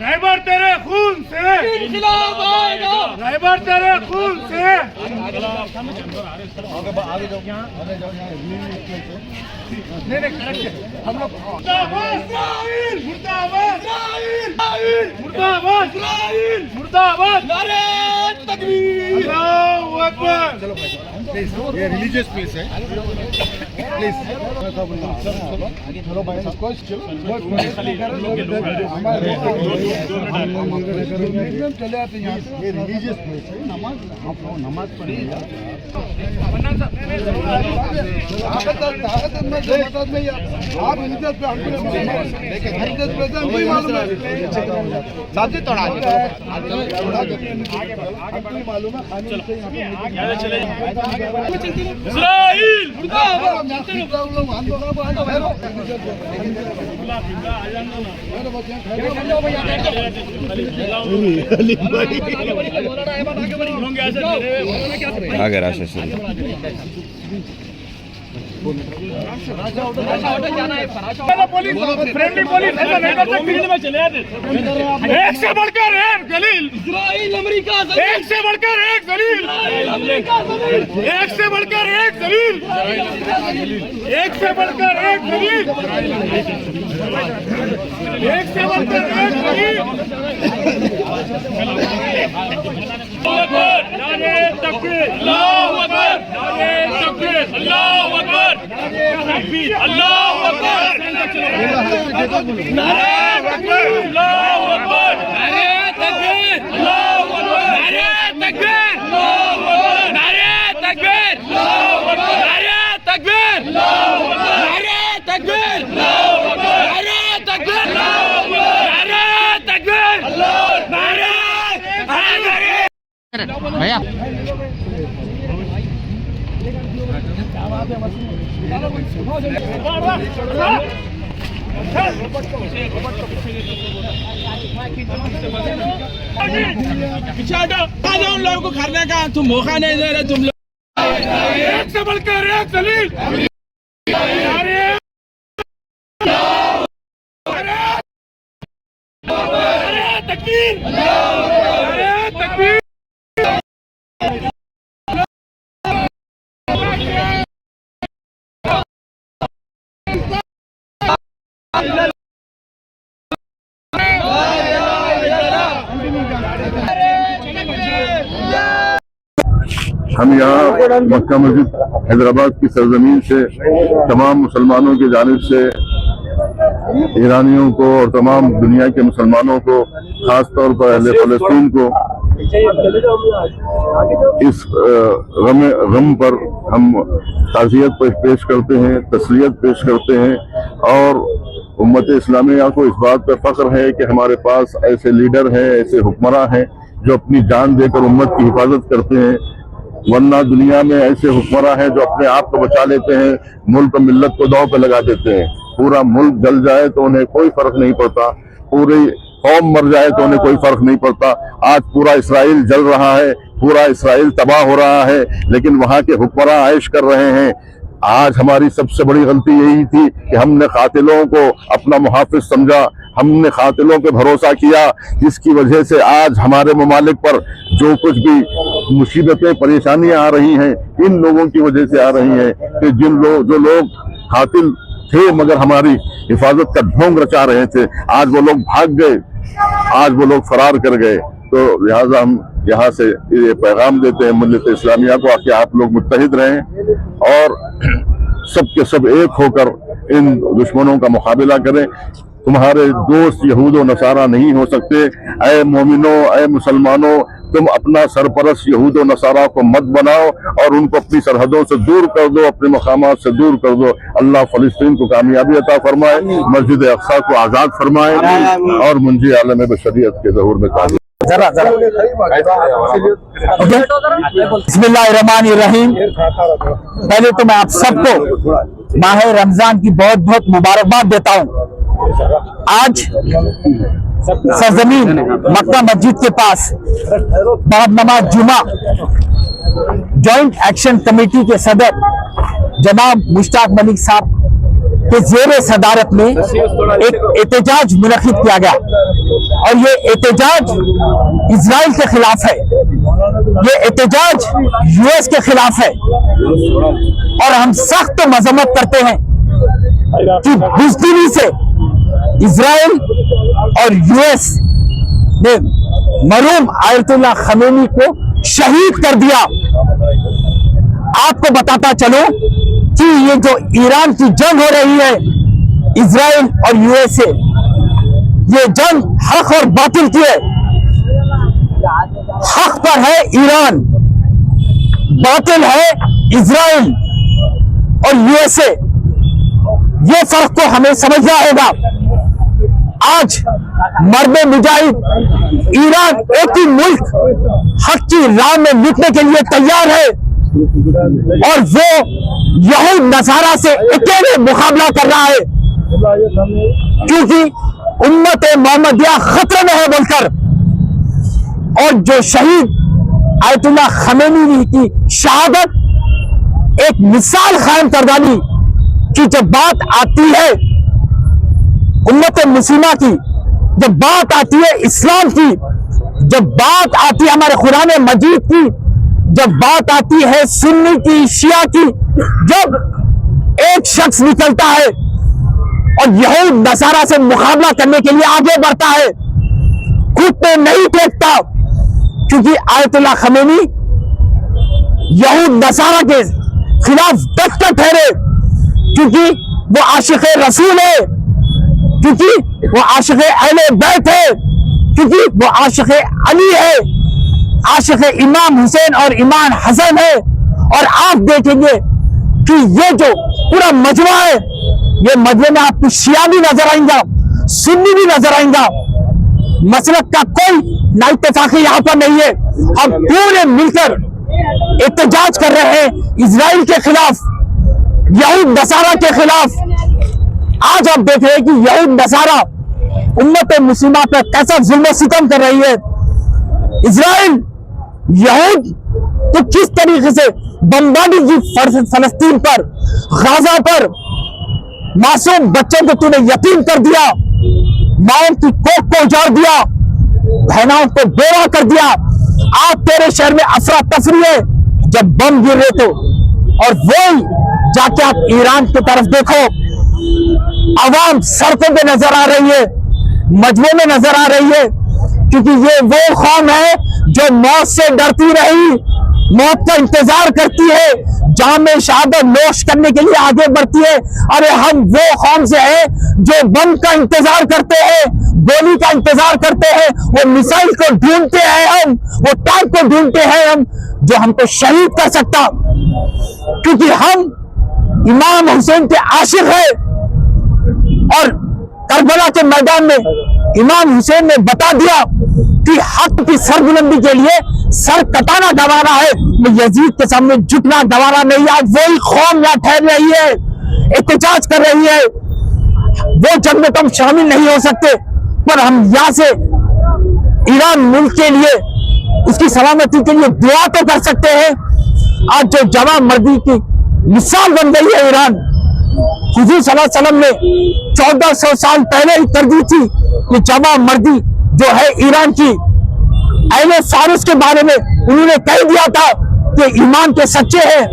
रैबर तेरे खून से इंकलाब आएगा, रैबर तेरे खून से। नहीं करेक्ट हम लोग मुर्दाबाद मुर्दाबाद नारे तकबीर अल्लाहू अकबर। चलो प्लीज ये रिलीजियस प्लेस है प्लीज चलो भाई चले आते हैं। ये रिलीजियस प्लेस है, नमाज आप लोग नमाज पढ़िए। आप इज्जत पे हमको मालूम है साथी तोड़ा मालूम है। इस्राइल आगे राशि से फ्रेंडली पुलिस ऐसा नहीं कर सकती। एक से बढ़कर एक जलील इस्राइल अमेरिका, एक से बढ़कर एक जलील एक से बढ़कर एक जलील एक से बढ़कर एक जलील एक से बढ़कर एक जलील। नारे तकबीर अल्लाहू अकबर, नारे तकबीर अल्लाहू अकबर, अल्लाहू अकबर, नारे तकबीर अल्लाहू अकबर, नारे तकबीर अल्लाहू अकबर, नारे तकबीर अल्लाहू अकबर, नारे तकबीर अल्लाहू अकबर, नारे तकबीर अल्लाहू अकबर, नारे तकबीर अल्लाहू अकबर, नारे तकबीर अल्लाहू अकबर, नारे तकबीर अल्लाहू नारे भैया उन लोगों को करने का तुम मौका नहीं दे रहे तुम लोग। एक से बढ़कर एक जलील तकबीर तकबीर। हम यहाँ मक्का मस्जिद हैदराबाद की सरजमीन से तमाम मुसलमानों की जानिब से ईरानियों को और तमाम दुनिया के मुसलमानों को, खास तौर पर अहले फ़लस्तीन को इस गम पर हम ताज़ियत पेश करते हैं, तसलियत पेश करते हैं। और उम्मत इस्लामिया को इस बात पर फख्र है कि हमारे पास ऐसे लीडर हैं, ऐसे हुक्मरां हैं जो अपनी जान देकर उम्मत की हिफाजत करते हैं। वरना दुनिया में ऐसे हुक्मरां हैं जो अपने आप को बचा लेते हैं, मुल्क और मिल्लत को दांव पे लगा देते हैं। पूरा मुल्क जल जाए तो उन्हें कोई फर्क नहीं पड़ता, पूरी कौम मर जाए तो उन्हें कोई फर्क नहीं पड़ता। आज पूरा इसराइल जल रहा है, पूरा इसराइल तबाह हो रहा है, लेकिन वहां के हुक्मरां ऐश कर रहे हैं। आज हमारी सबसे बड़ी गलती यही थी कि हमने कातिलों को अपना मुहाफिज समझा, हमने कातिलों पे भरोसा किया, जिसकी वजह से आज हमारे ममालिक पर जो कुछ भी मुसीबतें परेशानियां आ रही हैं, इन लोगों की वजह से आ रही हैं कि जो लोग कातिल थे मगर हमारी हिफाजत का ढोंग रचा रहे थे, आज वो लोग भाग गए, आज वो लोग फरार कर गए। तो लिहाजा हम यहाँ से ये पैगाम देते हैं मिल्लत इस्लामिया को कि आप लोग मुत्तहिद रहें और सब के सब एक होकर इन दुश्मनों का मुकाबला करें। तुम्हारे दोस्त यहूद और नसारा नहीं हो सकते। ऐ मोमिनों, ऐ मुसलमानों, तुम अपना सरपरस्त यहूद और नसारा को मत बनाओ और उनको अपनी सरहदों से दूर कर दो, अपने मकामात से दूर कर दो। अल्लाह फलस्तीन को कामयाबी अता फरमाए, मस्जिद अक्सा को आज़ाद फरमाए और मुंजी आलम बशरियत के ज़हूर में कामयाब। बिस्मिल्लाहिर्रहमानिर्रहीम। पहले तो मैं आप सबको माह रमजान की बहुत बहुत मुबारकबाद देता हूँ। आज सरजमीन मक्का मस्जिद के पास बाद नमाज जुमा जॉइंट एक्शन कमेटी के सदर जनाब मुश्ताक मलिक साहब के ज़ेर सदारत में एक एहतजाज मुनक़िद किया गया और ये एहतजाज इजराइल के खिलाफ है, ये एहतजाज यूएस के खिलाफ है और हम सख्त मजम्मत करते हैं कि बुज़दिली से इजराइल और यूएस ने मरहूम आयतुल्लाह खमेनी को शहीद कर दिया। आपको बताता चलो कि ये जो ईरान की जंग हो रही है इजराइल और यूएस से, ये जंग हक और बातिल की है। हक पर है ईरान, बातिल है इजराइल और यूएसए। ये फर्क को हमें समझना होगा। आज मर्द मुजाहिद ईरान एक ही मुल्क हक की राह में मिटने के लिए तैयार है और वो यहूद नसारा से अकेले मुकाबला कर रहा है क्योंकि उम्मत मोहम्मदिया खतरे में है बोलकर। और जो शहीद आयतुल्लाह खमेनी की शहादत एक मिसाल कायम कर डाली कि जब बात आती है उम्मत मुस्लिमा की, जब बात आती है इस्लाम की, जब बात आती है हमारे कुरान मजीद की, जब बात आती है सुन्नी की, शिया की, जब एक शख्स निकलता है और यहूद नसारा से मुकाबला करने के लिए आगे बढ़ता है, खुद पे नहीं फेंकता, क्योंकि आयतुल्लाह खमेनी यहूद नसारा के खिलाफ डटकर ठहरे, क्योंकि वो आशिक रसूल है, क्योंकि वो आशिक अहले बैत है, क्योंकि वो आशिक अली है, आशिक इमाम हुसैन और इमाम हसन है। और आप देखेंगे कि ये जो पूरा मजमा है, ये मजमे में आपको शिया भी नजर आएंगा, सुन्नी भी नजर आएंगा। मसलक का कोई ना इत्तेफाकी यहाँ पर नहीं है। हम पूरे मिलकर एहतजाज कर रहे हैं इजराइल के खिलाफ, यहूद नसारा के खिलाफ। आज आप देख रहे हैं कि यहूद नसारा उम्मत मुस्लिमा पर कैसा जुल्म सितम कर रही है। इजराइल यहूद तो किस तरीके से बमबारी की फलस्तीन पर, गाजा पर, मासूम बच्चों को तूने यतीम कर दिया, माओं की कोख को उजाड़ दिया, बहनाओं को बेवा कर दिया। आप तेरे शहर में अफरा तफरी है जब बम गिर रहे तो, और वही जाके आप ईरान की तरफ देखो, आवाम सड़कों पे नजर आ रही है, मजमे में नजर आ रही है, क्योंकि ये वो कौम है जो मौत से डरती रही, मौत का इंतजार करती है, जाम शहादत नोश करने के लिए आगे बढ़ती है। अरे हम वो कौम से है जो बम का इंतजार करते हैं, गोली का इंतजार करते हैं, वो मिसाइल को ढूंढते हैं हम, वो टैंक को ढूंढते हैं हम, जो हमको शहीद कर सकता, क्योंकि हम इमाम हुसैन के आशिक है। और करबला के मैदान में इमाम हुसैन ने बता दिया कि हक की सरबुलंदी के लिए सर कटाना गवारा है, यजीद के सामने झुकना गवारा नहीं। आज वही कौम यहाँ ठहर रही है, एहतजाज कर रही है। वो जंग में तो हम शामिल नहीं हो सकते, पर हम यहाँ से ईरान मुल्क के लिए, उसकी सलामती के लिए दुआ तो कर सकते हैं। आज जो जवां मर्दी की मिसाल बन गई है ईरान, हुजूर सल्लल्लाहु अलैहि वसल्लम ने 1400 साल पहले ही कर दी थी कि जवां मर्दी जो है ईरान की, अहले फारिस के बारे में उन्होंने कह दिया था कि ईमान के सच्चे हैं।